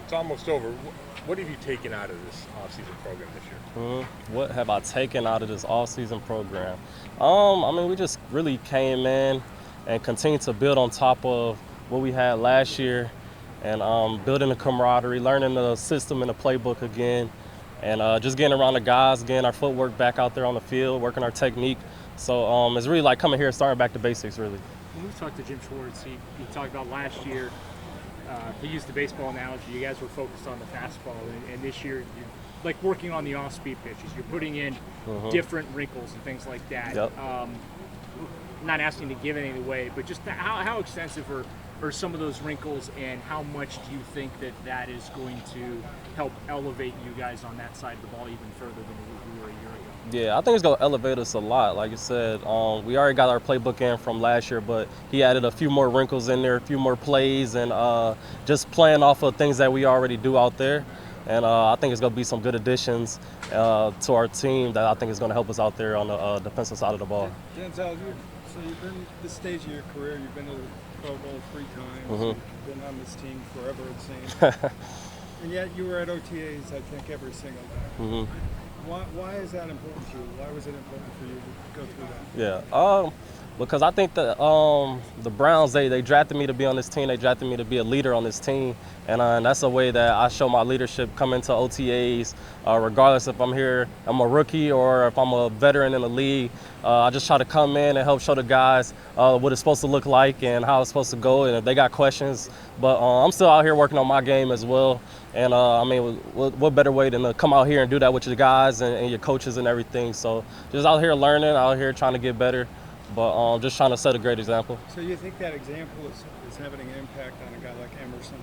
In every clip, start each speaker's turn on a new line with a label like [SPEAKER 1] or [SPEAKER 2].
[SPEAKER 1] It's almost over. What have you taken out of this off-season program this year?
[SPEAKER 2] What have I taken out of this all-season program? I mean, we just really came in and continued to build on top of what we had last year, and building the camaraderie, learning the system and the playbook again, and just getting around the guys, getting our footwork back out there on the field, working our technique. So it's really like coming here and starting back to basics, really.
[SPEAKER 3] When we talked to Jim Schwartz, he talked about last year. He used the baseball analogy. You guys were focused on the fastball, and this year you're like working on the off-speed pitches. You're putting in different wrinkles and things like that.
[SPEAKER 2] Yep.
[SPEAKER 3] Not asking to give anything away, but just how extensive are some of those wrinkles, and how much do you think that is going to help elevate you guys on that side of the ball even further than we were a year ago?
[SPEAKER 2] Yeah, I think it's going to elevate us a lot. Like you said, we already got our playbook in from last year, but he added a few more wrinkles in there, a few more plays, and just playing off of things that we already do out there. And I think it's going to be some good additions to our team that I think is going to help us out there on the defensive side of the ball.
[SPEAKER 4] Denzel, you've been this stage of your career, you've been to the Pro Bowl 3 times, you've been on this team forever, it seems. And yet you were at OTAs, I think, every single day. Why is that important to you? Why was it important for you to go through that?
[SPEAKER 2] Yeah, because I think that the Browns, they drafted me to be on this team. They drafted me to be a leader on this team. And that's a way that I show my leadership coming to OTAs, regardless if I'm here, I'm a rookie, or if I'm a veteran in the league. I just try to come in and help show the guys what it's supposed to look like and how it's supposed to go, and if they got questions. But I'm still out here working on my game as well. And I mean, what better way than to come out here and do that with your guys and your coaches and everything. So just out here learning, out here trying to get better, but just trying to set a great example.
[SPEAKER 4] So you think that example is having an impact on a guy like Emerson?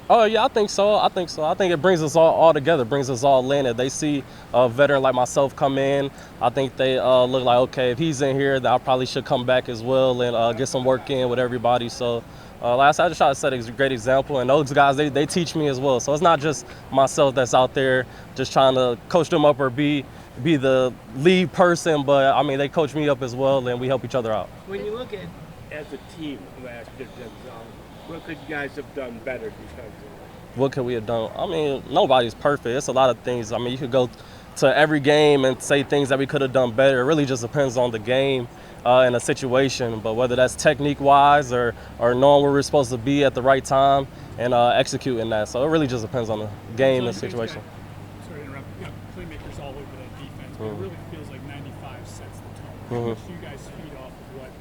[SPEAKER 2] Oh, yeah, I think so. I think it brings us all together, brings us all in. If they see a veteran like myself come in, I think they look like, okay, if he's in here, then I probably should come back as well and get some work in with everybody. So last I just try to set a great example, and those guys, they teach me as well. So it's not just myself that's out there just trying to coach them up or be the lead person, but I mean, they coach me up as well, and we help each other out.
[SPEAKER 5] When you look at as a team last year, what could you guys have done better defensively?
[SPEAKER 2] What could we have done? I mean, nobody's perfect. It's a lot of things. I mean, you could go to every game and say things that we could have done better. It really just depends on the game and the situation, but whether that's technique-wise or knowing where we're supposed to be at the right time and executing that. So it really just depends on the game and situation.
[SPEAKER 6] Sorry to interrupt. You got playmakers all over that defense, but it really feels like 95 sets the tone. How much do you guys feed off of what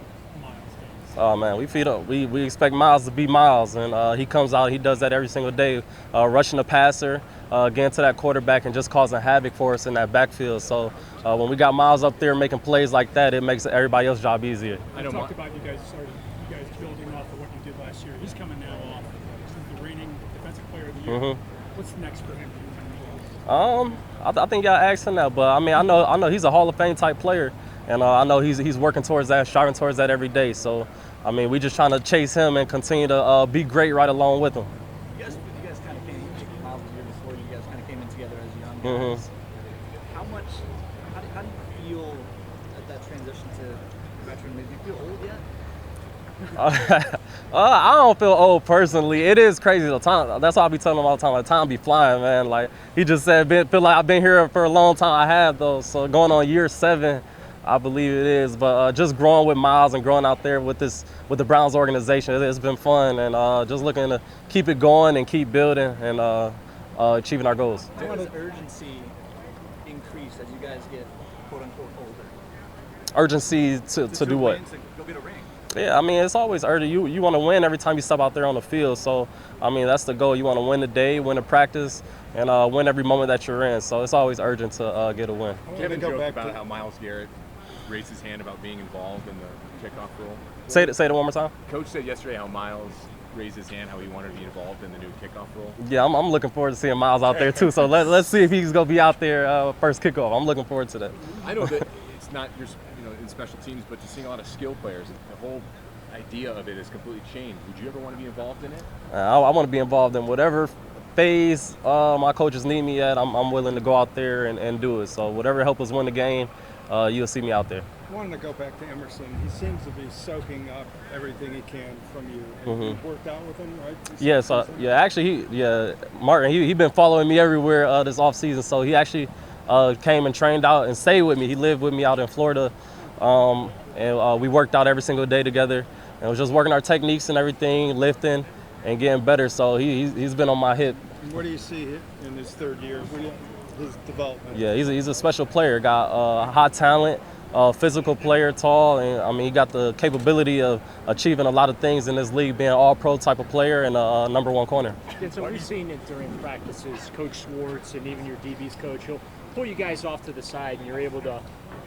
[SPEAKER 6] Miles does?
[SPEAKER 2] Oh man, we feed up. We expect Miles to be Miles, and he comes out. He does that every single day, rushing the passer, getting to that quarterback, and just causing havoc for us in that backfield. So when we got Miles up there making plays like that, it makes everybody else's job easier.
[SPEAKER 6] I talked about you guys building off of what you did last year. He's coming now off the reigning defensive player of the year. What's next for him?
[SPEAKER 2] I think y'all asked him that, but I mean, I know he's a Hall of Fame type player. And I know he's working towards that, striving towards that every day. So, I mean, we just trying to chase him and continue to be great right along with him.
[SPEAKER 7] You guys kind of came, Miles, the year before, you guys kind of came in together as young guys. How do you feel at that transition to veteran? Do you feel old yet?
[SPEAKER 2] I don't feel old personally. It is crazy the time. That's why I be telling him all the time. Like, time be flying, man. Like he just said, feel like I've been here for a long time. I have though. So going on year 7. I believe it is, but just growing with Miles and growing out there with the Browns organization, it's been fun, and just looking to keep it going and keep building and achieving our goals.
[SPEAKER 7] How does urgency increase as you guys get quote unquote older?
[SPEAKER 2] Urgency to do what?
[SPEAKER 7] To go get a ring.
[SPEAKER 2] Yeah, I mean, it's always urgent. You want to win every time you step out there on the field. So, I mean, that's the goal. You want to win the day, win the practice, and win every moment that you're in. So it's always urgent to get a win.
[SPEAKER 1] Kevin joked about how Myles Garrett raised his hand about being involved in the kickoff rule.
[SPEAKER 2] Say it one more time.
[SPEAKER 1] Coach said yesterday how Myles raised his hand, how he wanted to be involved in the new kickoff rule.
[SPEAKER 2] Yeah, I'm looking forward to seeing Myles out there too. So let's see if he's gonna be out there first kickoff. I'm looking forward to that.
[SPEAKER 1] I know that it's not your, in special teams, but just seeing a lot of skill players, the whole idea of it has completely changed. Would you ever want to be involved in it?
[SPEAKER 2] I want to be involved in whatever phase my coaches need me at. I'm willing to go out there and do it. So whatever help us win the game, you'll see me out there.
[SPEAKER 4] wanted to go back to Emerson. He seems to be soaking up everything he can from you. You've worked out with him, right?
[SPEAKER 2] Yes, actually, Martin, he been following me everywhere this off season. So he actually came and trained out and stayed with me. He lived with me out in Florida, and we worked out every single day together. And was just working our techniques and everything, lifting and getting better. So he's been on my hip.
[SPEAKER 4] What do you see in his third year? His development?
[SPEAKER 2] Yeah, he's a special player. Got high talent. Physical player, tall, and I mean he got the capability of achieving a lot of things in this league, being an all-pro type of player and a number one corner.
[SPEAKER 3] And so we've seen it during practices. Coach Schwartz and even your DB's coach, he'll pull you guys off to the side, and you're able to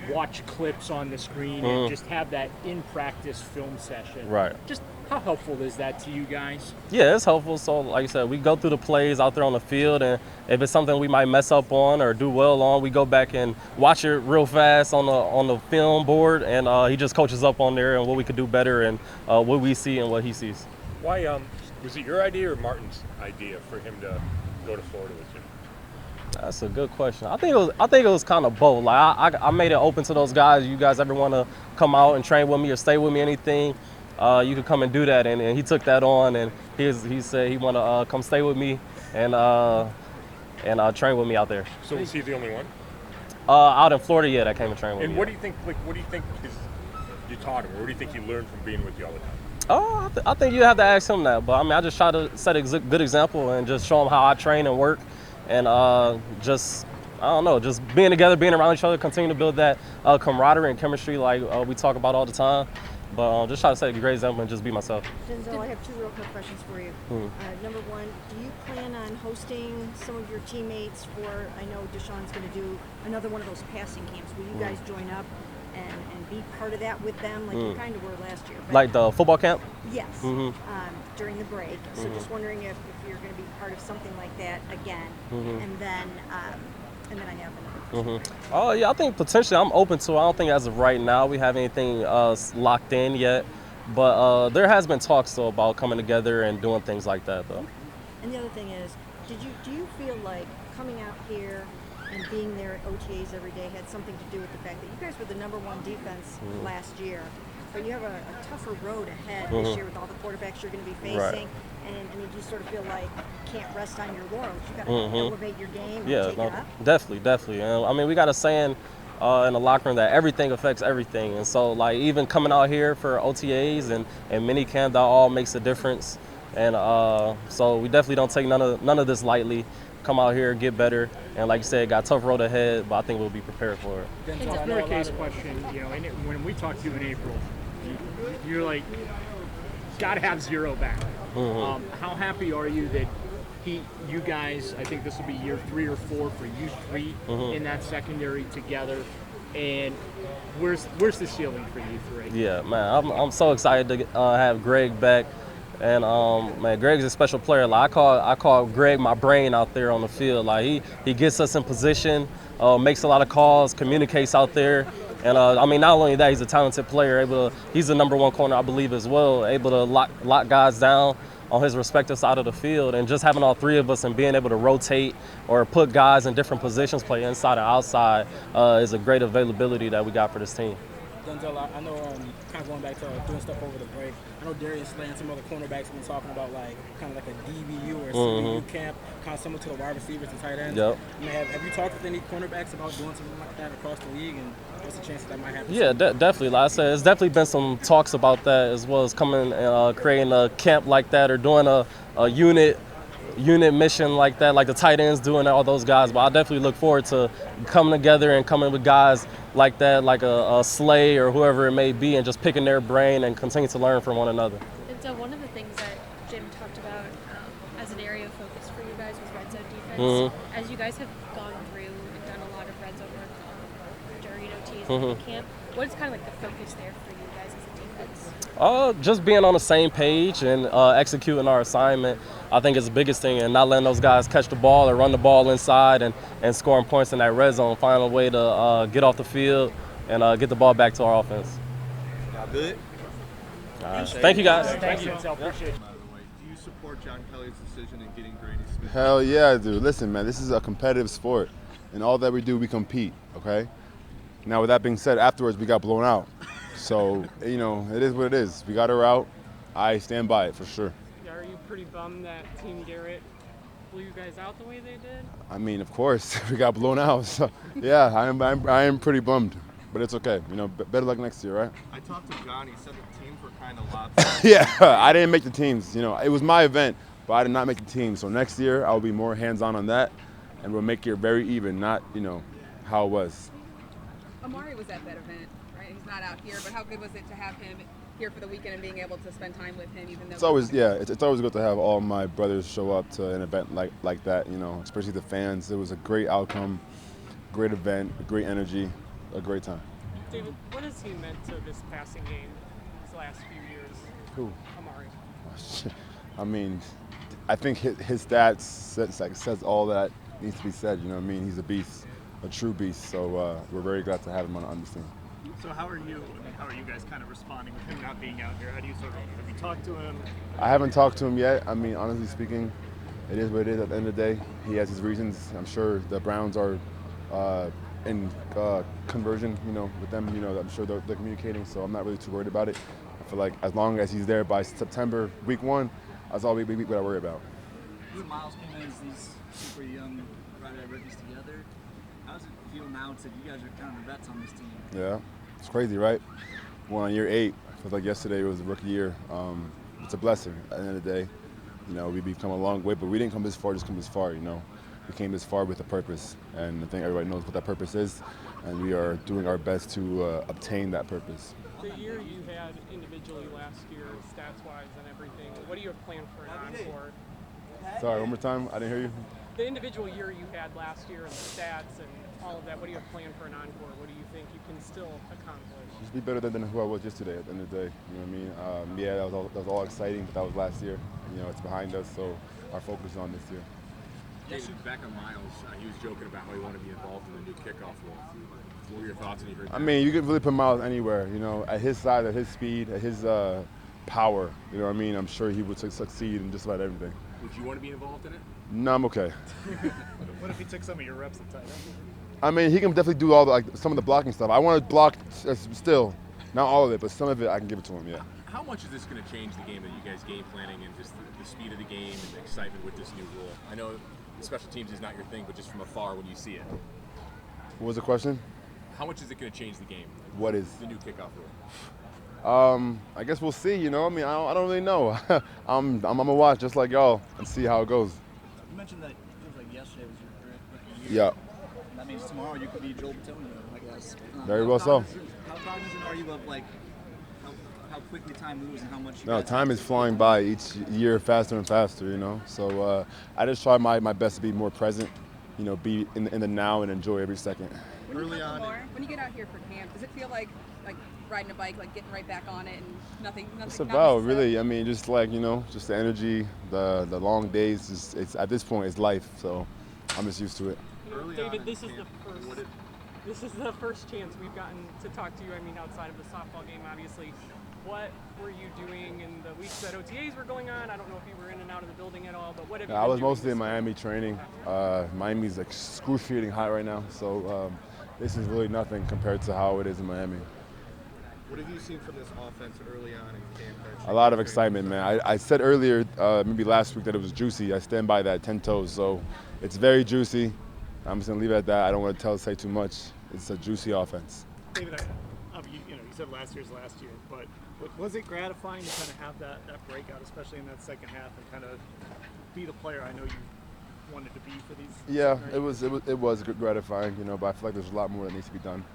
[SPEAKER 3] watch clips on the screen and just have that in-practice film session.
[SPEAKER 2] Right.
[SPEAKER 3] Just how helpful is that to you guys?
[SPEAKER 2] Yeah, it's helpful. So like I said, we go through the plays out there on the field, and if it's something we might mess up on or do well on, we go back and watch it real fast on the film board, and he just coaches up on there and what we could do better and what we see and what he sees.
[SPEAKER 8] Why was it your idea or Martin's idea for him to go to Florida with you?
[SPEAKER 2] That's a good question. I think it was kind of both. Like I made it open to those guys. You guys ever want to come out and train with me or stay with me, anything, you could come and do that. And he took that on, and he said he want to come stay with me and train with me out there.
[SPEAKER 8] So was he the only one?
[SPEAKER 2] Out in Florida, yeah, that came and trained with me.
[SPEAKER 8] And what do you think? Like, what do you think you taught him? Or what do you think he learned from being with you all the time?
[SPEAKER 2] Oh, I think you have to ask him that. But I mean, I just try to set a good example and just show him how I train and work. And just being together, being around each other, continue to build that camaraderie and chemistry like we talk about all the time. But just try to set a great example and just be myself.
[SPEAKER 9] Denzel, I have two real quick questions for you. Number one, do you plan on hosting some of your teammates for, I know Deshaun's going to do another one of those passing camps. Will you guys join up and be part of that with them like you kind of were last year? But
[SPEAKER 2] Like the football camp?
[SPEAKER 9] yes, during the break. So just wondering if you're going to be part of something like that again. And then I have another question.
[SPEAKER 2] Oh yeah, I think potentially I'm open to it. I don't think as of right now we have anything locked in yet, but there has been talks though about coming together and doing things like that though.
[SPEAKER 9] And the other thing is, do you feel like coming out here and being there at OTAs every day had something to do with the fact that you guys were the number one defense last year, but you have a tougher road ahead this year with all the quarterbacks you're going to be facing,
[SPEAKER 2] Right.
[SPEAKER 9] and you sort of feel like you can't rest on your laurels. You got to elevate your game.
[SPEAKER 2] Yeah,
[SPEAKER 9] and take it up.
[SPEAKER 2] definitely. And I mean, we got a saying in the locker room that everything affects everything, and so like even coming out here for OTAs and minicamp, that all makes a difference. And so we definitely don't take none of this lightly. Come out here, get better, and like you said, got a tough road ahead, but I think we'll be prepared for it.
[SPEAKER 3] Denzel, another case question, and when we talked to you in April, you're like, got to have zero back. How happy are you that you guys, I think this will be year 3 or 4 for you three in that secondary together, and where's the ceiling for you three?
[SPEAKER 2] Yeah, man, I'm so excited to have Greg back. And man, Greg's a special player. Like I call Greg my brain out there on the field. Like he gets us in position, makes a lot of calls, communicates out there. And I mean, not only that, he's a talented player. He's the number one corner, I believe, as well. Able to lock guys down on his respective side of the field. And just having all three of us and being able to rotate or put guys in different positions, play inside or outside, is a great availability that we got for this team.
[SPEAKER 10] Denzel, I know, kind of going back to doing stuff over the break, I know Darius Slay and some other cornerbacks have been talking about like kind of like a DBU or a CBU camp, kind of similar to the wide receivers and tight ends.
[SPEAKER 2] Yep.
[SPEAKER 10] I mean, have you talked with any cornerbacks about doing something like that across the league, and what's the chance that might happen?
[SPEAKER 2] Yeah, definitely. Like I said, there's definitely been some talks about that, as well as coming and creating a camp like that or doing a unit mission like that, like the tight ends doing all those guys. But I definitely look forward to coming together and coming with guys like that, like a Slay or whoever it may be, and just picking their brain and continue to learn from one another.
[SPEAKER 11] And so one of the things that Jim talked about as an area of focus for you guys was red zone defense. As you guys have gone through and done a lot of red zone work during OTs and camp, what is kind of like the focus there for you guys as a defense?
[SPEAKER 2] Just being on the same page and executing our assignment, I think is the biggest thing, and not letting those guys catch the ball or run the ball inside and scoring points in that red zone, finding a way to get off the field and get the ball back to our offense.
[SPEAKER 12] Y'all good?
[SPEAKER 2] All right. Thank you, guys.
[SPEAKER 3] Thank you. Appreciate it.
[SPEAKER 12] Do you support John Kelly's decision in getting Grady Smith?
[SPEAKER 13] Hell yeah, I do. Listen, man, this is a competitive sport. And all that we do, we compete, okay? Now, with that being said, afterwards we got blown out. So, you know, it is what it is. We got her out. I stand by it for sure.
[SPEAKER 14] Are you pretty bummed that Team Garrett blew you guys out the way they did?
[SPEAKER 13] I mean, of course, we got blown out. So, yeah, I am pretty bummed. But it's okay. You know, better luck next year, right?
[SPEAKER 12] I talked to John. He said the teams were kind of lopsided.
[SPEAKER 13] Yeah, I didn't make the teams. You know, it was my event, but I did not make the team. So next year, I'll be more hands-on on that, and we'll make it very even, not, you know, how it was.
[SPEAKER 15] Amari was at that event, right? He's not out here, but how good was it to have him here for the weekend and being able to spend time with him, even though
[SPEAKER 13] It's always, yeah, it's always good to have all my brothers show up to an event like that, you know, especially the fans. It was a great outcome, great event, great energy, a great time.
[SPEAKER 14] David, what has he meant to this passing game these last few years?
[SPEAKER 13] Who?
[SPEAKER 14] Amari.
[SPEAKER 13] I mean, I think his stats says all that needs to be said. You know what I mean? He's a beast, a true beast. So we're very glad to have him on this team.
[SPEAKER 3] So how are you guys kind of responding with him not being out here? How do you have you talked to him?
[SPEAKER 13] I haven't talked to him yet. I mean, honestly speaking, it is what it is at the end of the day. He has his reasons. I'm sure the Browns are in conversion, you know, with them. You know, I'm sure they're communicating, so I'm not really too worried about it. I feel like as long as he's there by September, week 1, that's all we got to worry about.
[SPEAKER 7] You and Miles came in as these super young rookies together. How does it feel now that you guys are kind of the vets on this team?
[SPEAKER 13] Yeah, it's crazy, right? We're on year 8. I feel like yesterday was a rookie year. It's a blessing at the end of the day. You know, we've come a long way, but we didn't come this far just come this far, you know. We came this far with a purpose, and I think everybody knows what that purpose is, and we are doing our best to obtain that purpose.
[SPEAKER 14] The year you had individually last year, stats-wise and everything, what do you have planned for an encore?
[SPEAKER 13] Sorry, one more time, I didn't hear you.
[SPEAKER 14] The individual year you had last year and the stats and all of that, what do you have planned for an encore? What do you think you can still accomplish?
[SPEAKER 13] Just be better than who I was yesterday at the end of the day, you know what I mean? Yeah, that was all exciting, but that was last year. You know, it's behind us, so our focus is on this year.
[SPEAKER 1] David, back on Miles, he was joking about how he wanted to be involved in the new kickoff role. What were your thoughts when you heard that?
[SPEAKER 13] I mean, you could really put Miles anywhere, you know, at his size, at his speed, at his power, you know what I mean? I'm sure he would succeed in just about everything.
[SPEAKER 1] Would you want to be involved in it?
[SPEAKER 13] No, I'm okay.
[SPEAKER 3] What if he took some of your reps at tight end?
[SPEAKER 13] I mean, he can definitely do all some of the blocking stuff. I want to block still, not all of it, but some of it I can give it to him, yeah.
[SPEAKER 1] How much is this going to change the game that you guys game planning and just the speed of the game and the excitement with this new rule? I know special teams is not your thing, but just from afar when you see it.
[SPEAKER 13] What was the question?
[SPEAKER 1] How much is it going to change the game?
[SPEAKER 13] What is?
[SPEAKER 1] The new kickoff rule.
[SPEAKER 13] I guess we'll see, you know? I mean, I don't really know. I'm going to watch just like y'all and see how it goes.
[SPEAKER 7] You mentioned that it was like yesterday was your career.
[SPEAKER 13] Yeah.
[SPEAKER 7] That means tomorrow you could be Joel Batillion, I guess.
[SPEAKER 13] Very well so.
[SPEAKER 7] How cognizant are you of like how quickly time moves and how much?
[SPEAKER 13] No, time is flying by each year faster and faster, you know? So I just try my best to be more present, you know, be in the now and enjoy every second.
[SPEAKER 15] When you get out here for camp, does it feel like riding a bike, like getting right back on it and nothing?
[SPEAKER 13] It's about really, I mean, just like, you know, just the energy, the long days. It's at this point, it's life. So I'm just used to it.
[SPEAKER 14] David, this is the first chance we've gotten to talk to you. I mean, outside of the softball game, obviously. What were you doing in the weeks that OTAs were going on? I don't know if you were in and out of the building at all, but what have you been
[SPEAKER 13] I was
[SPEAKER 14] doing
[SPEAKER 13] mostly in Miami training. Miami's excruciating hot right now, so this is really nothing compared to how it is in Miami.
[SPEAKER 12] What have you seen from this offense early on in camp?
[SPEAKER 13] A lot of excitement, man. I said earlier, maybe last week, that it was juicy. I stand by that, 10 toes. So it's very juicy. I'm just going to leave it at that. I don't want to say too much. It's a juicy offense.
[SPEAKER 3] David, you said last year's last year, but was it gratifying to kind of have that breakout, especially in that second half, and kind of be the player I know you wanted to be for these?
[SPEAKER 13] Yeah, it was gratifying, you know, but I feel like there's a lot more that needs to be done.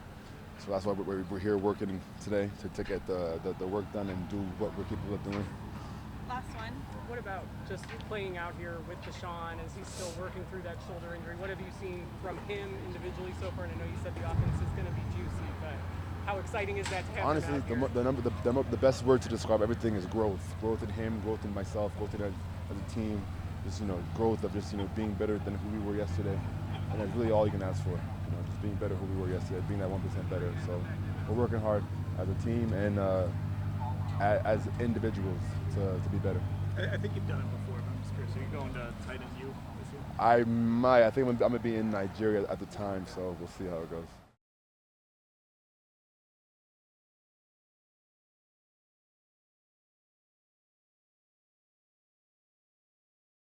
[SPEAKER 13] So that's why we're here working today to get the work done and do what we're capable of doing.
[SPEAKER 14] Last one. What about just playing out here with Deshaun as he's still working through that shoulder injury? What have you seen from him individually so far? And I know you said the offense is going to be juicy, but how exciting is that to have
[SPEAKER 13] honestly,
[SPEAKER 14] him out here?
[SPEAKER 13] the best word to describe everything is growth. Growth in him, growth in myself, growth in as a team. Just, you know, growth of just, you know, being better than who we were yesterday. And that's really all you can ask for. You know, just being better who we were yesterday, being that 1% better. So we're working hard as a team and as individuals to be better.
[SPEAKER 3] I think you've done it before, but I'm just curious. Are you going to tight end U this year?
[SPEAKER 13] I might. I think I'm going to be in Nigeria at the time, so we'll see how it goes.